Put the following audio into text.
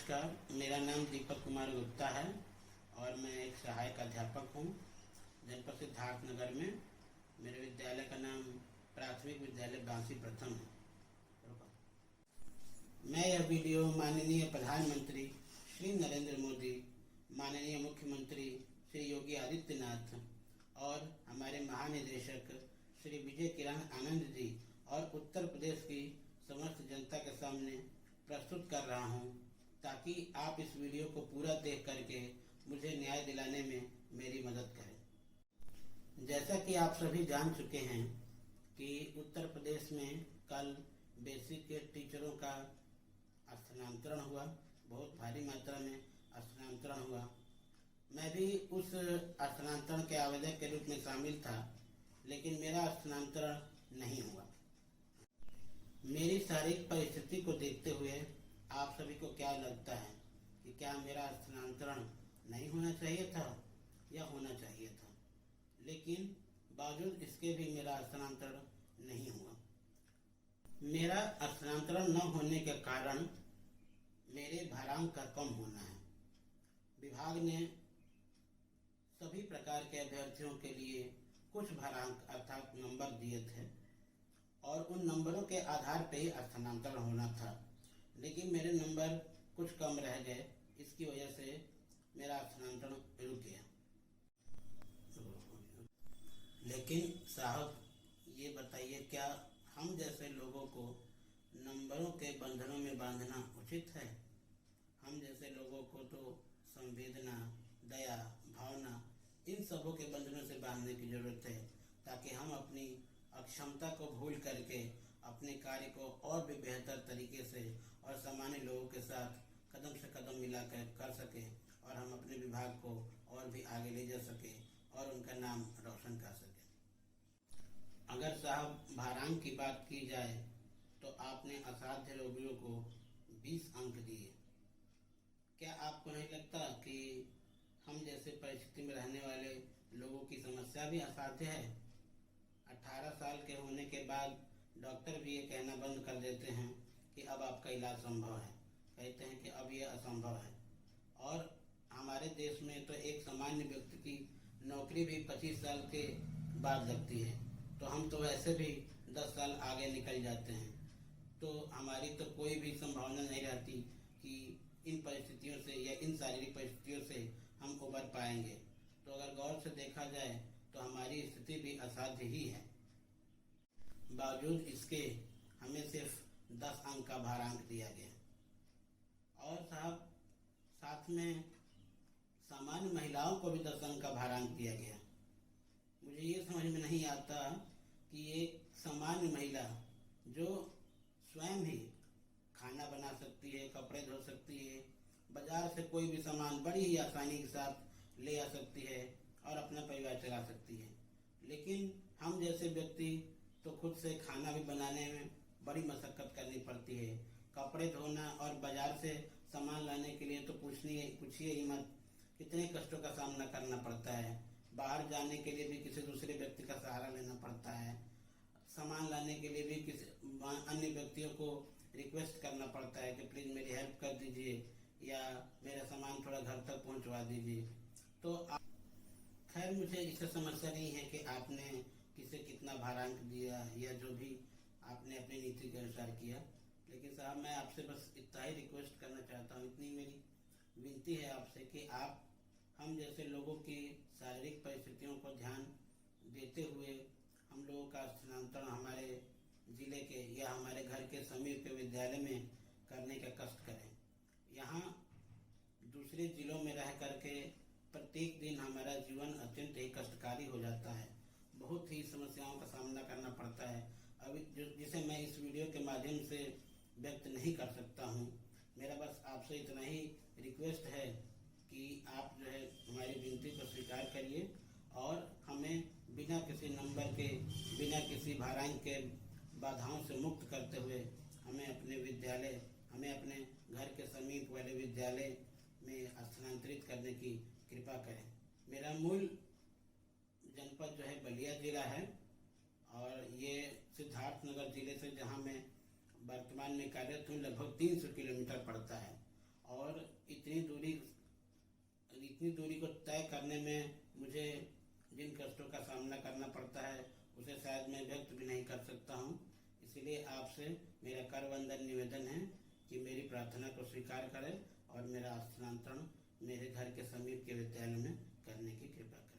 नमस्कार, मेरा नाम दीपक कुमार गुप्ता है और मैं एक सहायक अध्यापक हूँ जनपद सिद्धार्थ नगर में। मेरे विद्यालय का नाम प्राथमिक विद्यालय बांसी प्रथम है। मैं यह वीडियो माननीय प्रधानमंत्री श्री नरेंद्र मोदी, माननीय मुख्यमंत्री श्री योगी आदित्यनाथ और हमारे महानिदेशक श्री विजय किरण आनंद जी और उत्तर प्रदेश की समस्त जनता के सामने प्रस्तुत कर रहा हूं, ताकि आप इस वीडियो को पूरा देख करके मुझे न्याय दिलाने में मेरी मदद करें। जैसा कि आप सभी जान चुके हैं कि उत्तर प्रदेश में कल बेसिक के टीचरों का स्थानांतरण हुआ, बहुत भारी मात्रा में स्थानांतरण हुआ। मैं भी उस स्थानांतरण के आवेदक के रूप में शामिल था, लेकिन मेरा स्थानांतरण नहीं हुआ। मेरी शारीरिक परिस्थिति को देखते हुए आप सभी को क्या लगता है कि क्या मेरा स्थानांतरण नहीं होना चाहिए था या होना चाहिए था? लेकिन बावजूद इसके भी मेरा स्थानांतरण नहीं हुआ। मेरा स्थानांतरण न होने के कारण मेरे भारांक का कम होना है। विभाग ने सभी प्रकार के अभ्यर्थियों के लिए कुछ भारांक अर्थात नंबर दिए थे और उन नंबरों के आधार पर ही स्थानांतरण होना था, लेकिन मेरे नंबर कुछ कम रह गए। इसकी वजह से मेरा स्थानांतरण रुक गया। लेकिन साहब, ये बताइए, क्या हम जैसे लोगों को नंबरों के बंधनों में बांधना उचित है? हम जैसे लोगों को तो संवेदना, दया, भावना, इन सबों के बंधनों से बांधने की जरूरत है, ताकि हम अपनी अक्षमता को भूल करके अपने कार्य को और भी बेहतर तरीके से और सामान्य लोगों के साथ कदम से कदम मिलाकर कर सके और हम अपने विभाग को और भी आगे ले जा सके और उनका नाम रोशन कर सके। अगर साहब भारांक की बात की जाए तो आपने असाध्य रोगियों को 20 अंक दिए। क्या आपको नहीं लगता कि हम जैसे परिस्थिति में रहने वाले लोगों की समस्या भी असाध्य है? 18 साल के होने के बाद डॉक्टर भी ये कहना बंद कर देते हैं कि अब आपका इलाज संभव है, कहते हैं कि अब ये असंभव है। और हमारे देश में तो एक सामान्य व्यक्ति की नौकरी भी 25 साल के बाद लगती है, तो हम तो वैसे भी 10 साल आगे निकल जाते हैं। तो हमारी तो कोई भी संभावना नहीं रहती कि इन परिस्थितियों से या इन शारीरिक परिस्थितियों से हम उबर पाएंगे। तो अगर गौर से देखा जाए तो हमारी स्थिति भी असाध्य ही है। बावजूद इसके हमें सिर्फ 10 अंक का भारांक दिया गया और साहब साथ में सामान्य महिलाओं को भी 10 अंक का भारांक दिया गया। मुझे ये समझ में नहीं आता कि एक सामान्य महिला जो स्वयं ही खाना बना सकती है, कपड़े धो सकती है, बाजार से कोई भी सामान बड़ी ही आसानी के साथ ले आ सकती है और अपना परिवार चला सकती है, लेकिन हम जैसे व्यक्ति तो खुद से खाना भी बनाने में बड़ी मशक्कत करनी पड़ती है। कपड़े धोना और बाजार से सामान लाने के लिए तो पूछिए ही मत, कितने कष्टों का सामना करना पड़ता है। बाहर जाने के लिए भी किसी दूसरे व्यक्ति का सहारा लेना पड़ता है। सामान लाने के लिए भी किसी अन्य व्यक्तियों को रिक्वेस्ट करना पड़ता है कि प्लीज़ मेरी हेल्प कर दीजिए या मेरा सामान थोड़ा घर तक पहुंचवा दीजिए। तो खैर, मुझे इससे समस्या नहीं है कि आपने किसे कितना भारांक दिया या जो भी आपने अपनी नीति के अनुसार किया, लेकिन साहब मैं आपसे बस इतना ही रिक्वेस्ट करना चाहता हूँ, इतनी मेरी विनती है आपसे कि आप हम जैसे लोगों की शारीरिक परिस्थितियों को ध्यान देते हुए हम लोगों का स्थानांतरण हमारे जिले के या हमारे घर के समीप के विद्यालय में करने का कष्ट करें। यहाँ दूसरे जिलों में रह करके प्रत्येक दिन हमारा जीवन अत्यंत ही कष्टकारी हो जाता है। बहुत ही समस्याओं का सामना करना पड़ता है, अभी जिसे मैं इस वीडियो के माध्यम से व्यक्त नहीं कर सकता हूँ। मेरा बस आपसे इतना ही रिक्वेस्ट है कि आप जो है हमारी विनती को स्वीकार करिए और हमें बिना किसी नंबर के, बिना किसी भारांक के बाधाओं से मुक्त करते हुए हमें अपने घर के समीप वाले विद्यालय में स्थानांतरित करने की कृपा करें। मेरा मूल जनपद जो है बलिया जिला है और ये सिद्धार्थ नगर जिले से, जहाँ मैं वर्तमान में कार्यरत हूँ, लगभग 300 किलोमीटर पड़ता है और इतनी दूरी को तय करने में मुझे जिन कष्टों का सामना करना पड़ता है उसे शायद मैं व्यक्त भी नहीं कर सकता हूँ। इसलिए आपसे मेरा करवंदन निवेदन है कि मेरी प्रार्थना को स्वीकार करें और मेरा स्थानांतरण मेरे घर के समीप के विद्यालय में करने की कृपा करें।